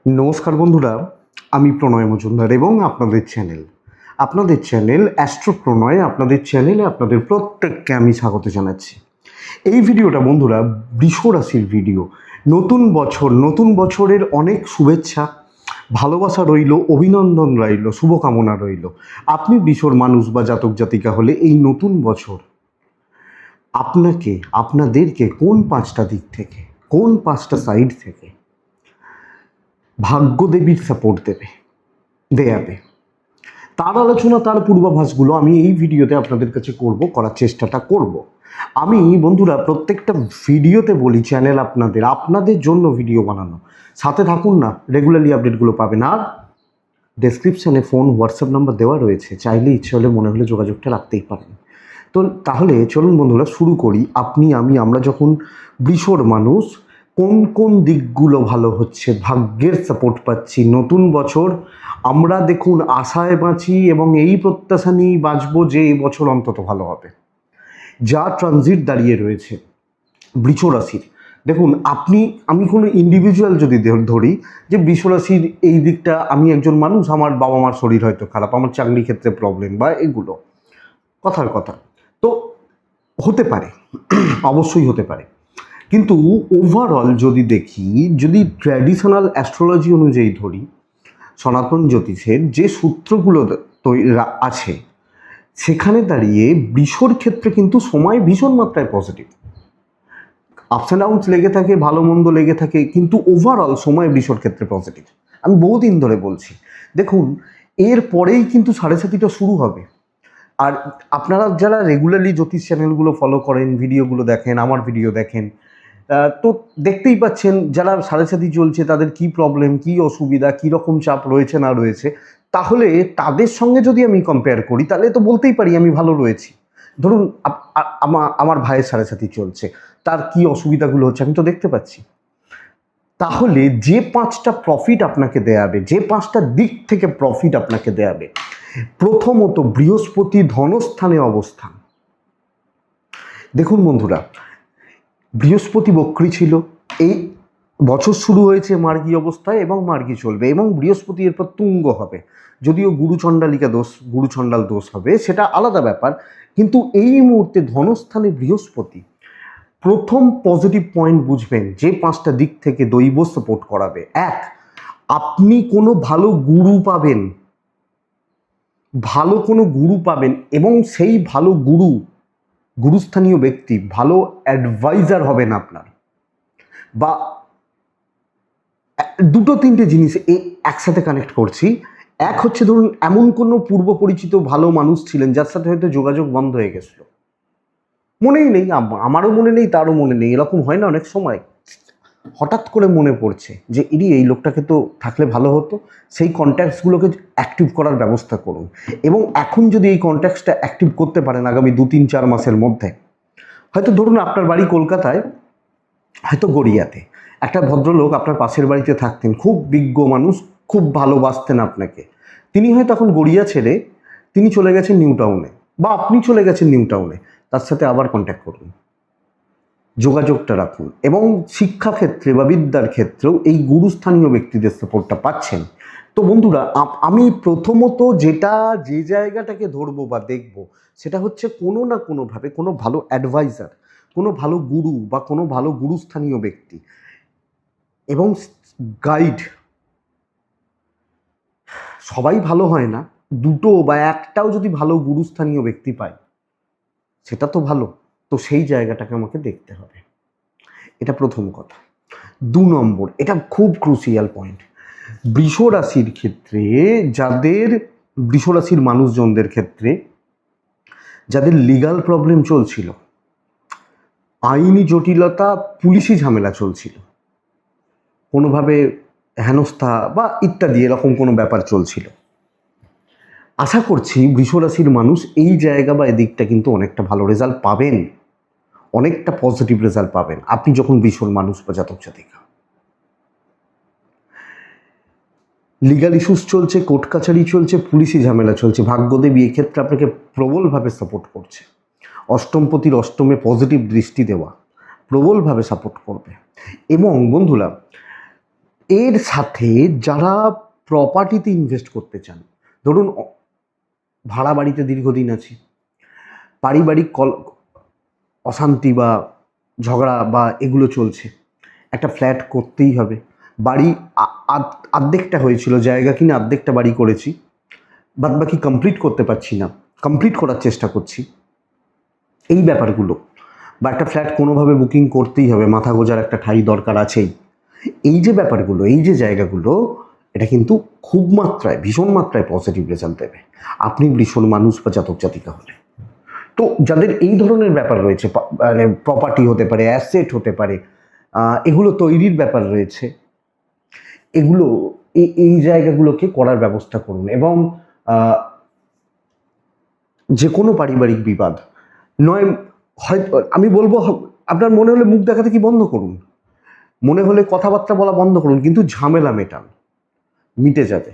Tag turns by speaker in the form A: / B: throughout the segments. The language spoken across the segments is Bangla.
A: নমস্কার বন্ধুরা, আমি প্রণয় মজুমদার এবং আপনাদের চ্যানেল অ্যাস্ট্রো প্রণয়, আপনাদের চ্যানেলে আপনাদের প্রত্যেককে আমি স্বাগত জানাচ্ছি। এই ভিডিওটা বন্ধুরা বৃষ রাশির ভিডিও। নতুন বছরের অনেক শুভেচ্ছা, ভালোবাসা রইল, অভিনন্দন রইল, শুভকামনা রইল। আপনি বৃষর মানুষ বা জাতক জাতিকা হলে এই নতুন বছর আপনাদেরকে কোন পাঁচটা দিক থেকে, কোন পাঁচটা সাইড থেকে ভাগ্যদেবীর সাপোর্ট দেয়াবে, তার আলোচনা, তার পূর্বাভাসগুলো আমি এই ভিডিওতে আপনাদের কাছে করার চেষ্টাটা করব। আমি বন্ধুরা প্রত্যেকটা ভিডিওতে বলি চ্যানেল আপনাদের জন্য ভিডিও বানানো, সাথে থাকুন না, রেগুলারলি আপডেটগুলো পাবেন। আর ডেসক্রিপশানে ফোন হোয়াটসঅ্যাপ নাম্বার দেওয়া রয়েছে, চাইলে ইচ্ছে হলে মনে হলে যোগাযোগটা রাখতেই পারেন। তো তাহলে চলুন বন্ধুরা শুরু করি। আমরা যখন বৃষর মানুষ, কোন কোন দিকগুলো ভালো হচ্ছে, ভাগ্যের সাপোর্ট পাচ্ছি নতুন বছর, আমরা দেখুন আশায় বাঁচি এবং এই প্রত্যাশা নিয়েই বাঁচবো যে এই বছর অন্তত ভালো হবে। যা ট্রানজিট দাঁড়িয়ে রয়েছে বৃষ রাশির, দেখুন আমি কোনো ইন্ডিভিজুয়াল যদি ধরি যে বৃষ রাশির এই দিকটা, আমি একজন মানুষ, আমার বাবা মার শরীর হয়তো খারাপ, আমার চাকরি ক্ষেত্রে প্রবলেম বা এগুলো কথার কথা, তো হতে পারে, অবশ্যই হতে পারে। কিন্তু ওভারঅল যদি দেখি, যদি ট্র্যাডিশনাল অ্যাস্ট্রোলজি অনুযায়ী ধরি, সনাতন জ্যোতিষের যে সূত্রগুলো আছে, সেখানে দাঁড়িয়ে বৃষর ক্ষেত্রে কিন্তু সময় ভীষণ মাত্রায় পজিটিভ। আপস অ্যান্ড ডাউনস লেগে থাকে, ভালো মন্দ লেগে থাকে, কিন্তু ওভারঅল সময় বৃষর ক্ষেত্রে পজিটিভ। আমি বহুদিন ধরে বলছি, দেখুন এর পরেই কিন্তু 7:30টা শুরু হবে। আর আপনারা যারা রেগুলারলি জ্যোতিষ চ্যানেলগুলো ফলো করেন, ভিডিওগুলো দেখেন, আমার ভিডিও দেখেন, তো দেখতেই পাচ্ছেন যারা 7:30 চলছে তাদের কি প্রবলেম, কি অসুবিধা, কী রকম চাপ রয়েছে না রয়েছে। তাহলে তাদের সঙ্গে যদি আমি কম্পেয়ার করি, তাহলে তো বলতেই পারি আমি ভালো রয়েছি। ধরুন আমার ভাইয়ের 7:30 চলছে, তার কি অসুবিধাগুলো হচ্ছে আমি তো দেখতে পাচ্ছি। তাহলে যে 5টা প্রফিট আপনাকে দেয়াবে, যে 5টা দিক থেকে প্রফিট আপনাকে দেয়াবে, প্রথমত বৃহস্পতি ধনস্থানে অবস্থান। দেখুন বন্ধুরা, বৃহস্পতি বক্রী ছিল, এই বছর শুরু হয়েছে মার্গী অবস্থায় এবং মার্গী চলবে, এবং বৃহস্পতি এরপর তুঙ্গ হবে। যদিও গুরুচণ্ডাল দোষ হবে, সেটা আলাদা ব্যাপার। কিন্তু এই মুহূর্তে ধনস্থানে বৃহস্পতি, প্রথম পজিটিভ পয়েন্ট বুঝবেন যে 5টা দিক থেকে দৈব সাপোর্ট করাবে। এক, আপনি কোনো ভালো গুরু পাবেন এবং সেই ভালো গুরুস্থানীয় ব্যক্তি ভালো অ্যাডভাইজার হবেন আপনার, বা দুটো তিনটে জিনিস একসাথে কানেক্ট করছি। এক হচ্ছে, ধরুন এমন কোনো পূর্ব পরিচিত ভালো মানুষ ছিলেন যার সাথে হয়তো যোগাযোগ বন্ধ হয়ে গেছিল, মনেই নেই, আমারও মনে নেই, তারও মনে নেই, এরকম হয় না অনেক সময়, হঠাৎ করে মনে পড়ছে যে এই লোকটাকে তো থাকলে ভালো হতো। সেই কন্ট্যাক্টসগুলোকে অ্যাক্টিভ করার ব্যবস্থা করুন, এবং এখন যদি এই কন্ট্যাক্টসটা অ্যাক্টিভ করতে পারেন আগামী 2-3-4 মাসের মধ্যে, হয়তো ধরুন আপনার বাড়ি কলকাতায়, হয়তো গড়িয়াতে একটা ভদ্রলোক আপনার পাশের বাড়িতে থাকতেন, খুব বিজ্ঞ মানুষ, খুব ভালোবাসতেন আপনাকে, তিনি হয়তো এখন গড়িয়া ছেড়ে তিনি চলে গেছেন নিউ টাউনে, বা আপনি চলে গেছেন নিউ টাউনে, তার সাথে আবার কন্ট্যাক্ট করুন, যোগাযোগটা রাখুন। এবং শিক্ষাক্ষেত্রে বা বিদ্যার ক্ষেত্রেও এই গুরুস্থানীয় ব্যক্তিদের সাপোর্টটা পাচ্ছেন। তো বন্ধুরা, আমি প্রথমত যে জায়গাটাকে ধরবো বা দেখবো, সেটা হচ্ছে কোনো না কোনোভাবে কোনো ভালো অ্যাডভাইজার, কোনো ভালো গুরু বা কোনো ভালো গুরুস্থানীয় ব্যক্তি এবং গাইড। সবাই ভালো হয় না, দুটো বা একটাও যদি ভালো গুরুস্থানীয় ব্যক্তি পায় সেটা তো ভালো। তো সেই জায়গাটাকে আমাকে দেখতে হবে, এটা প্রথম কথা। 2 নম্বর, এটা খুব ক্রুশিয়াল পয়েন্ট, বৃষ রাশির মানুষজনদের ক্ষেত্রে যাদের লিগাল প্রবলেম চলছিল, আইনি জটিলতা, পুলিশি ঝামেলা চলছিল, কোনোভাবে হেনস্থা বা ইত্যাদি এরকম কোনো ব্যাপার চলছিল, আশা করছি বৃষ রাশির মানুষ এই জায়গা বা এদিকটা কিন্তু অনেকটা ভালো রেজাল্ট পাবেন, অনেকটা পজিটিভ রেজাল্ট পাবেন আপনি যখন বৃষর মানুষ বা জাতক জাতিকা। লিগাল ইস্যুস চলছে, কোর্ট কাছারি চলছে, পুলিশি ঝামেলা চলছে, ভাগ্যদেবী এক্ষেত্রে আপনাকে প্রবলভাবে সাপোর্ট করছে। অষ্টমপতির অষ্টমে পজিটিভ দৃষ্টি দেওয়া প্রবলভাবে সাপোর্ট করবে। এবং বন্ধুরা, এর সাথে যারা প্রপার্টিতে ইনভেস্ট করতে চান, ধরুন ভাড়া বাড়িতে দীর্ঘদিন আছি, পারিবারিক অশান্তি বা ঝগড়া বা এগুলো চলছে, একটা ফ্ল্যাট করতেই হবে, বাড়ি আর্ধেকটা হয়েছিল, জায়গা কিনে আর্ধেকটা বাড়ি করেছি, বাদ বাকি কমপ্লিট করতে পারছি না, কমপ্লিট করার চেষ্টা করছি, এই ব্যাপারগুলো, বা একটা ফ্ল্যাট কোনোভাবে বুকিং করতেই হবে, মাথা গোজার একটা ঠাঁই দরকার আছেই, এই যে ব্যাপারগুলো, এই যে জায়গাগুলো, এটা কিন্তু খুব মাত্রায়, ভীষণ মাত্রায় পজিটিভ রেজাল্ট দেবে আপনি ভীষণ মানুষ বা জাতক জাতিকা হলে। তো যাদের এই ধরনের ব্যাপার রয়েছে, মানে প্রপার্টি হতে পারে, অ্যাসেট হতে পারে, এগুলো তৈরির ব্যাপার রয়েছে, এগুলো এই জায়গাগুলোকে করার ব্যবস্থা করুন। এবং যে কোনো পারিবারিক বিবাদ নয়, হয়তো আমি বলবো, আপনার মনে হলে মুখ দেখাতে কি বন্ধ করুন, মনে হলে কথাবার্তা বলা বন্ধ করুন, কিন্তু ঝামেলা মেটান, মিটে যাবে,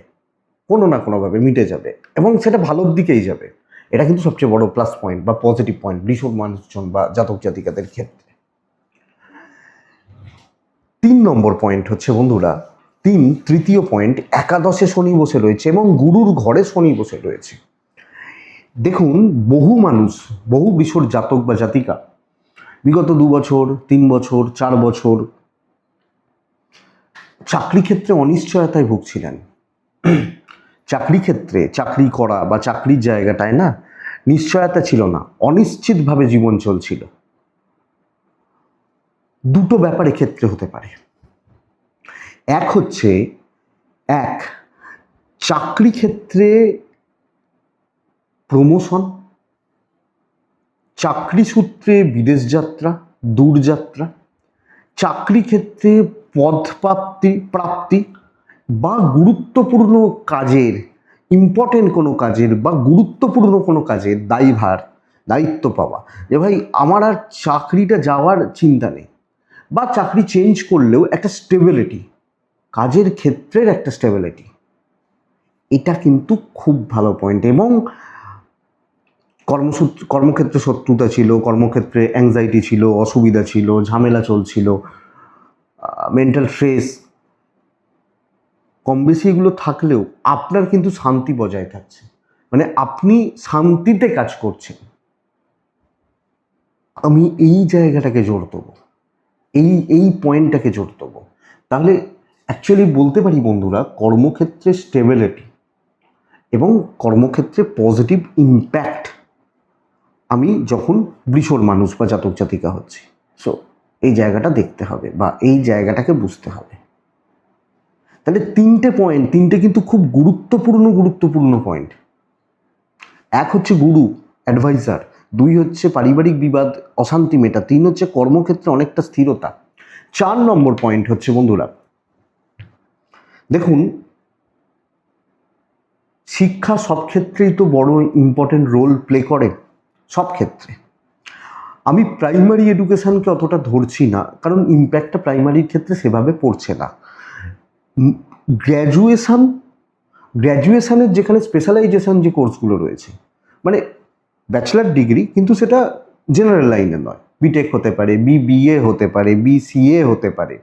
A: কোনো না কোনোভাবে মিটে যাবে, এবং সেটা ভালোর দিকেই যাবে। এটা কিন্তু সবচেয়ে বড় প্লাস পয়েন্ট বা পজিটিভ পয়েন্ট বৃষ মানুষজন বা জাতক জাতিকাদের ক্ষেত্রে। 3 নম্বর পয়েন্ট হচ্ছে বন্ধুরা, তৃতীয় পয়েন্ট, একাদশে শনি বসে রয়েছে এবং গুরুর ঘরে শনি বসে রয়েছে। দেখুন, বহু মানুষ, বহু বৃষর জাতক বা জাতিকা বিগত 2 বছর, 3 বছর, 4 বছর চাকরি ক্ষেত্রে অনিশ্চয়তায় ভুগছিলেন। চাকরি ক্ষেত্রে, চাকরি করা বা চাকরির জায়গাটায় না নিশ্চয়তা ছিল না, অনিশ্চিতভাবে জীবন চলছিল। দুটো ব্যাপারে ক্ষেত্রে হতে পারে। এক হচ্ছে, চাকরি ক্ষেত্রে প্রমোশন, চাকরি সূত্রে বিদেশ যাত্রা, দূরযাত্রা, চাকরি ক্ষেত্রে প্রাপ্তি বা গুরুত্বপূর্ণ কাজের, ইম্পর্টেন্ট কোনো কাজের বা গুরুত্বপূর্ণ কোনো কাজের দায়িত্ব পাওয়া, যে ভাই আমার আর চাকরিটা যাওয়ার চিন্তা নেই, বা চাকরি চেঞ্জ করলেও একটা স্টেবিলিটি, কাজের ক্ষেত্রের একটা স্টেবিলিটি, এটা কিন্তু খুব ভালো পয়েন্ট। এবং কর্মক্ষেত্রে শত্রুতা ছিল, কর্মক্ষেত্রে অ্যাংজাইটি ছিল, অসুবিধা ছিল, ঝামেলা চলছিল, মেন্টাল স্ট্রেস, কম বেশি এগুলো থাকলেও আপনার কিন্তু শান্তি বজায় থাকছে, মানে আপনি শান্তিতে কাজ করছেন। আমি এই জায়গাটাকে জোর দেবো, এই পয়েন্টটাকে জোর দেবো। তাহলে অ্যাকচুয়ালি বলতে পারি বন্ধুরা, কর্মক্ষেত্রে স্টেবিলিটি এবং কর্মক্ষেত্রে পজিটিভ ইম্প্যাক্ট আমি যখন বৃষর মানুষ বা জাতক জাতিকা হচ্ছি, সো এই জায়গাটা দেখতে হবে বা এই জায়গাটাকে বুঝতে হবে। তাহলে 3টে পয়েন্ট, 3টে কিন্তু খুব গুরুত্বপূর্ণ পয়েন্ট। এক হচ্ছে গুরু, অ্যাডভাইজার, 2 হচ্ছে পারিবারিক বিবাদ, অশান্তি মেটা, 3 হচ্ছে কর্মক্ষেত্রে অনেকটা স্থিরতা। 4 নম্বর পয়েন্ট হচ্ছে বন্ধুরা, দেখুন, শিক্ষা সব ক্ষেত্রেই তো বড় ইম্পর্টেন্ট রোল প্লে করে, সব ক্ষেত্রে। আমি প্রাইমারি এডুকেশনকে অতটা ধরছি না, কারণ ইম্প্যাক্টটা প্রাইমারির ক্ষেত্রে সেভাবে পড়ছে না। গ্র্যাজুয়েশনের যেখানে স্পেশালাইজেশন যে কোর্সগুলো রয়েছে, মানে ব্যাচেলার ডিগ্রি, কিন্তু সেটা জেনারেল লাইনে নয়, বিটেক হতে পারে, বিবিএ হতে পারে, বিসিএ হতে পারে,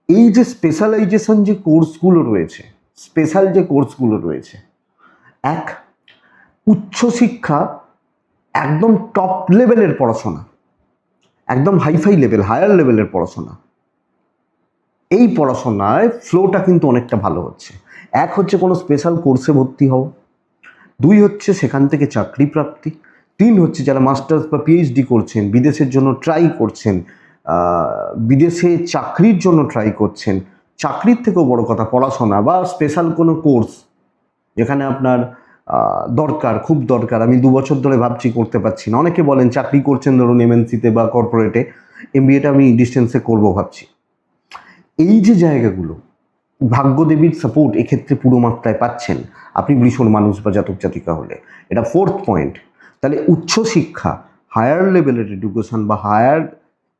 A: এই যে স্পেশালাইজেশন যে কোর্সগুলো রয়েছে, স্পেশাল যে কোর্সগুলো রয়েছে, উচ্চশিক্ষা, একদম টপ লেভেলের পড়াশোনা, একদম হাইফাই লেভেল, হায়ার লেভেলের পড়াশোনা, এই পড়াশোনায় ফ্লোটা কিন্তু অনেকটা ভালো হচ্ছে। হচ্ছে কোনো স্পেশাল কোর্সে ভর্তি হওয়া, 2 হচ্ছে সেখান থেকে চাকরি প্রাপ্তি, 3 হচ্ছে যারা মাস্টার্স বা পিএইচডি করছেন, বিদেশের জন্য ট্রাই করছেন, বিদেশে চাকরির জন্য ট্রাই করছেন, চাকরির থেকেও বড় কথা পড়াশোনা বা স্পেশাল কোনো কোর্স যেখানে আপনার খুব দরকার, আমি 2 বছর ধরে ভাবছি করতে পারছি না। অনেকে বলেন চাকরি করছেন ধরুন এমএনসিতে বা কর্পোরেটে, এমবিএটা আমি ডিস্টেন্সে করবো ভাবছি। এই যে জায়গাগুলো, ভাগ্যদেবীর সাপোর্ট এক্ষেত্রে পুরো মাত্রায় পাচ্ছেন আপনি বৃষণ মানুষ বা জাতক জাতিকা হলে। এটা 4th পয়েন্ট। তাহলে উচ্চশিক্ষা, হায়ার লেভেলের এডুকেশন বা হায়ার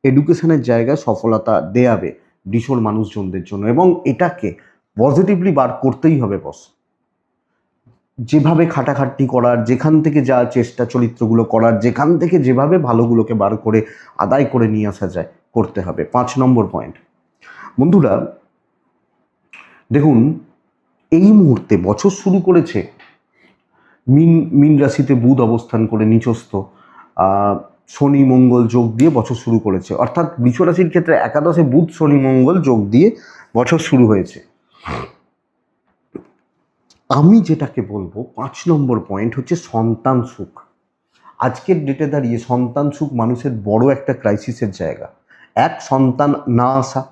A: এডুকেশনের জায়গায় সফলতা দেয়াবে বৃষণ মানুষজনদের জন্য, এবং এটাকে পজিটিভলি বার করতেই হবে বস। যেভাবে খাটাখাটনি করার, যেখান থেকে যা চেষ্টা চরিত্রগুলো করার, যেখান থেকে যেভাবে ভালোগুলোকে বার করে আদায় করে নিয়ে আসা যায় করতে হবে। 5 নম্বর পয়েন্ট বন্ধুরা, দেখুন এই মুহূর্তে বছর শুরু করেছে মীন রাশিতে বুধ অবস্থান করে নিচস্থ, শনি মঙ্গল যোগ দিয়ে বছর শুরু করেছে, অর্থাৎ বৃষ রাশির ক্ষেত্রে একাদশে বুধ শনি মঙ্গল যোগ দিয়ে বছর শুরু হয়েছে। আমি যেটাকে বলবো 5 নম্বর পয়েন্ট হচ্ছে সন্তান সুখ। আজকের ডেটে দাঁড়িয়ে সন্তান সুখ মানুষের বড় একটা ক্রাইসিসের জায়গা। এক, সন্তান না আসা,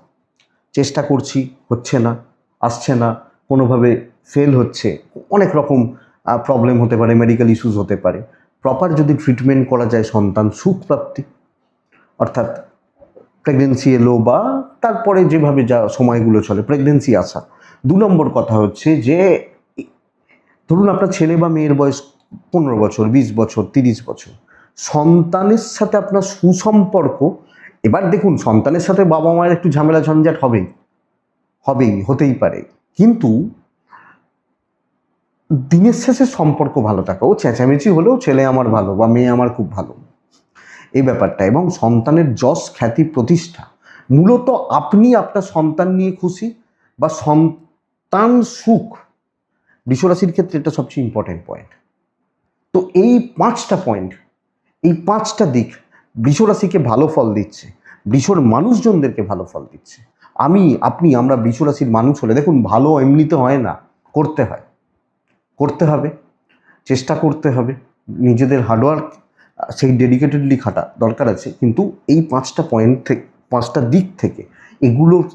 A: চেষ্টা করছি হচ্ছে না, আসছে না, কোনোভাবে ফেল হচ্ছে, অনেক রকম প্রবলেম হতে পারে, মেডিকেল ইস্যুস হতে পারে। প্রপার যদি ট্রিটমেন্ট করা যায় সন্তান সুখ প্রাপ্তি, অর্থাৎ প্রেগনেন্সি এলো বা তারপরে যেভাবে যা সময়গুলো চলে প্রেগনেন্সি আসা। 2 নম্বর কথা হচ্ছে যে ধরুন আপনার ছেলে বা মেয়ের বয়স 15 বছর, 20 বছর, 30 বছর, সন্তানের সাথে আপনার সুসম্পর্ক। এবার দেখুন সন্তানের সাথে বাবা মায়ের একটু ঝামেলা ঝঞ্ঝাট হতেই পারে, কিন্তু দিনের শেষে সম্পর্ক ভালো থাকা, ও চেঁচামেচি হলেও ছেলে আমার ভালো বা মেয়ে আমার খুব ভালো, এই ব্যাপারটা, এবং সন্তানের যশ খ্যাতি প্রতিষ্ঠা, মূলত আপনি আপনার সন্তান নিয়ে খুশি বা সন্তান সুখ, বৃষরাশির ক্ষেত্রে এটা সবচেয়ে ইম্পর্টেন্ট পয়েন্ট। তো এই 5টা পয়েন্ট, এই 5টা দিক বৃষরাশিকে ভালো ফল দিচ্ছে, বৃষর মানুষজনদেরকে ভালো ফল দিচ্ছে। আমরা বৃষরাশির মানুষ হলে দেখুন ভালো এমনিতে হয় না, করতে হবে, চেষ্টা করতে হবে, নিজেদের হার্ডওয়ার্ক সেই ডেডিকেটেডলি খাটা দরকার আছে। কিন্তু এই 5টা পয়েন্ট থেকে, 5টা দিক থেকে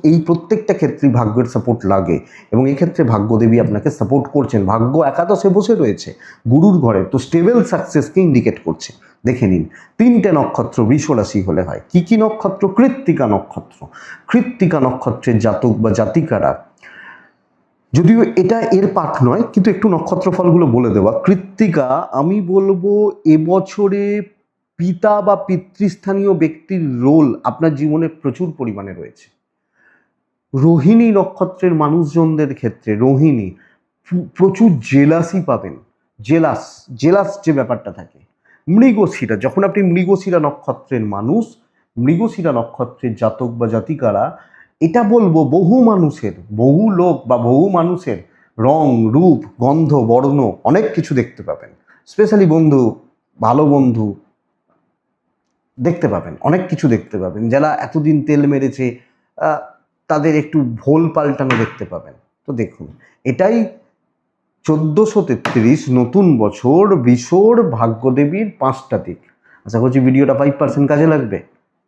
A: এই প্রত্যেকটা ক্ষেত্রেই ভাগ্যের সাপোর্ট লাগে, এবং এই ক্ষেত্রে ভাগ্যদেবী আপনাকে সাপোর্ট করছেন। ভাগ্য একাদশে বসে রয়েছে গুরুর ঘরে, তো স্টেবল সাকসেসকে ইন্ডিকেট করছে। দেখে নিন 3টে নক্ষত্র বৃষরাশি হলে হয় কি কি নক্ষত্র? কৃত্তিকা নক্ষত্র। কৃত্তিকা নক্ষত্রের জাতক বা জাতিকারা, যদিও এটা এর পাঠ নয় কিন্তু একটু নক্ষত্র ফলগুলো বলে দেওয়া। কৃত্তিকা, আমি বলবো এবছরে পিতা বা পিতৃস্থানীয় ব্যক্তির রোল আপনার জীবনে প্রচুর পরিমাণে রয়েছে। রোহিণী নক্ষত্রের মানুষজনদের ক্ষেত্রে প্রচুর জেলাসি পাবেন, জেলাস যে ব্যাপারটা থাকে। মৃগশিরা, যখন আপনি মৃগশিরা নক্ষত্রের মানুষ, মৃগশিরা নক্ষত্রের জাতক বা জাতিকারা, এটা বলবো বহু লোক বা বহু মানুষের রং রূপ গন্ধ বর্ণ অনেক কিছু দেখতে পাবেন। স্পেশালি ভালো বন্ধু দেখতে পাবেন, অনেক কিছু দেখতে পাবেন। যারা এতদিন তেল মেরেছে তাদের একটু ভোল পাল্টানো দেখতে পাবেন। তো দেখুন এটাই 1433 নতুন বছর বৃষর ভাগ্যদেবীর 5টা দিক। আশা করছি ভিডিওটা 5% কাজে লাগবে।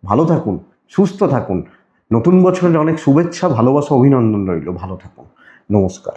A: ভালো থাকুন, সুস্থ থাকুন, নতুন বছরের অনেক শুভেচ্ছা, ভালোবাসা, অভিনন্দন রইল। ভালো থাকুন, নমস্কার।